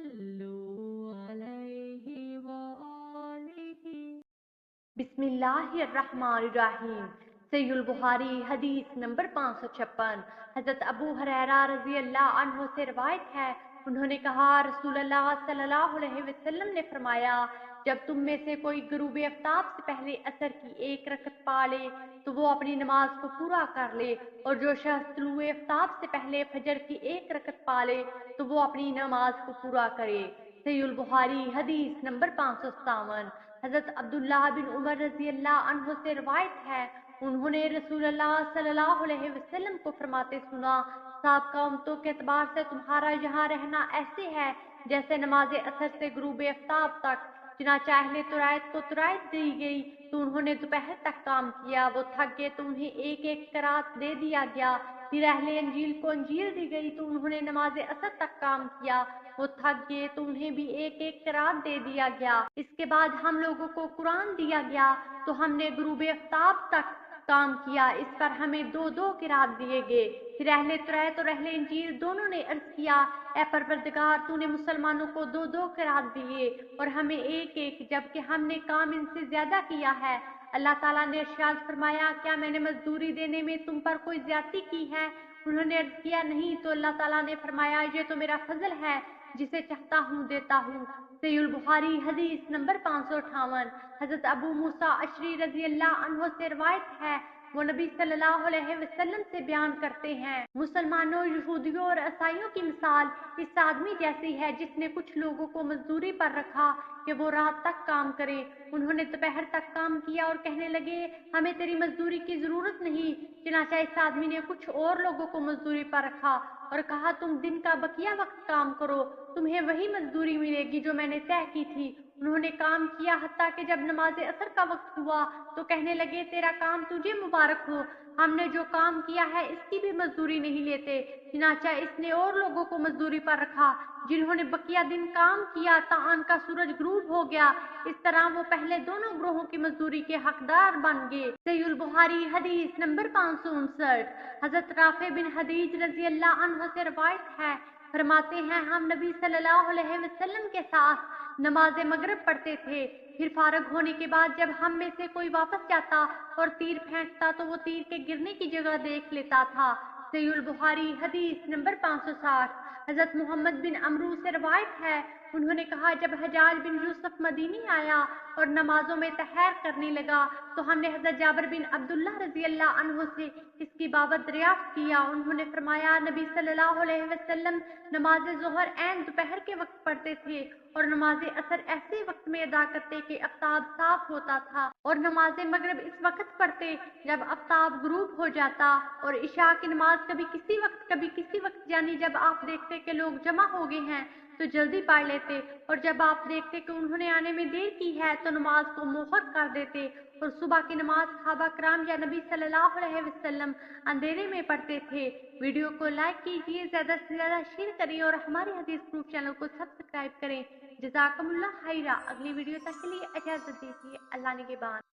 صلوا علیہ وآلہ۔ بسم اللہ الرحمن الرحیم۔ صحیح البخاری حدیث نمبر 556۔ حضرت ابو ہریرہ رضی اللہ عنہ سے روایت ہے، انہوں نے کہا رسول اللہ صلی اللہ علیہ وسلم نے فرمایا، جب تم میں سے کوئی غروب آفتاب سے پہلے عصر کی ایک رکعت پا لے تو وہ اپنی نماز کو پورا کر لے، اور جو شخص طلوع آفتاب سے پہلے فجر کی ایک رکعت پا لے تو وہ اپنی نماز کو پورا کرے۔ صحیح البخاری حدیث نمبر 557۔ حضرت عبداللہ بن عمر رضی اللہ عنہ سے روایت ہے، انہوں نے رسول اللہ صلی اللہ علیہ وسلم کو فرماتے سنا، سابقہ امتوں کے اعتبار سے تمہارا یہاں رہنا ایسے ہے جیسے نماز عصر سے غروب آفتاب تک، چنانچہ اہل ترائت کو ترائت دی گئی تو انہوں نے دوپہر تک کام کیا، وہ تھک گئے تو انہیں ایک ایک قرات دے دیا گیا، پھر اہل انجیل کو انجیل دی گئی تو انہوں نے نماز عصر تک کام کیا، وہ تھک گئے تو انہیں بھی ایک ایک قرات دے دیا گیا، اس کے بعد ہم لوگوں کو قرآن دیا گیا تو ہم نے غروب آفتاب تک کام کیا، اس پر ہمیں دو دو قرات دیے گئے۔ پھر اہل ترائت اور اہل انجیل دونوں نے عرض کیا، اے پروردگار تو نے مسلمانوں کو دو دو قرات دیے اور ہمیں ایک ایک، جبکہ ہم نے کام ان سے زیادہ کیا ہے۔ اللہ تعالیٰ نے ارشاد فرمایا، کیا میں نے مزدوری دینے میں تم پر کوئی زیادتی کی ہے؟ انہوں نے عرض کیا نہیں، تو اللہ تعالیٰ نے فرمایا، یہ تو میرا فضل ہے، جسے چاہتا ہوں دیتا ہوں۔ صحیح البخاری حدیث نمبر 558۔ حضرت ابو موسیٰ اشعری رضی اللہ عنہ سے روایت ہے، وہ نبی صلی اللہ علیہ وسلم سے بیان کرتے ہیں، مسلمانوں، یہودیوں اور عیسائیوں کی مثال اس آدمی جیسی ہے جس نے کچھ لوگوں کو مزدوری پر رکھا کہ وہ رات تک کام کرے، انہوں نے دوپہر تک کام کیا اور کہنے لگے ہمیں تیری مزدوری کی ضرورت نہیں، چنانچہ اس آدمی نے کچھ اور لوگوں کو مزدوری پر رکھا اور کہا تم دن کا بقیہ وقت کام کرو، تمہیں وہی مزدوری ملے گی جو میں نے طے کی تھی۔ انہوں نے کام کیا حتیٰ کہ جب نماز عصر کا وقت ہوا تو کہنے لگے تیرا کام تجھے مبارک ہو، ہم نے جو کام کیا ہے اس کی بھی مزدوری نہیں لیتے، چنانچہ اس نے اور لوگوں کو مزدوری پر رکھا جنہوں نے بقیہ دن کام کیا تا ان کا سورج غروب ہو گیا، اس طرح وہ پہلے دونوں گروہوں کی مزدوری کے حقدار بن گئے۔ صحیح البخاری حدیث نمبر 559۔ حضرت رافع بن حدیج رضی اللہ عنہ سے روایت ہے، فرماتے ہیں ہم نبی صلی اللہ علیہ وسلم کے ساتھ نماز مغرب پڑھتے تھے، پھر فارغ ہونے کے بعد جب ہم میں سے کوئی واپس جاتا اور تیر پھینکتا تو وہ تیر کے گرنے کی جگہ دیکھ لیتا تھا۔ صحیح البخاری حدیث نمبر 560۔ حضرت محمد بن عمرو سے روایت ہے، انہوں نے کہا جب حجاج بن یوسف مدینی آیا اور نمازوں میں تحیر کرنے لگا تو ہم نے حضرت جابر بن عبداللہ رضی اللہ عنہ سے اس کی بابت دریافت کیا، انہوں نے فرمایا نبی صلی اللہ علیہ وسلم نماز ظہر عین دوپہر کے وقت پڑھتے تھے اور نماز عصر ایسے وقت میں ادا کرتے کہ آفتاب صاف ہوتا تھا، اور نماز مغرب اس وقت پڑھتے جب آفتاب غروب ہو جاتا، اور عشاء کی نماز کبھی کسی وقت یعنی جب آپ دیکھتے کہ لوگ جمع ہو گئے ہیں تو جلدی پڑھ لیتے، اور جب آپ دیکھتے کہ انہوں نے آنے میں دیر کی ہے تو نماز کو مؤخر کر دیتے، اور صبح کی نماز صحابہ کرام یا نبی صلی اللہ علیہ وسلم اندھیرے میں پڑھتے تھے۔ ویڈیو کو لائک کیجیے، زیادہ سے زیادہ شیئر کریں اور ہمارے حدیث پروف چینل کو سبسکرائب کریں۔ جزاکم اللہ خیرہ۔ اگلی ویڈیو تک کے لیے اجازت دیجیے، اللہ نگہبان۔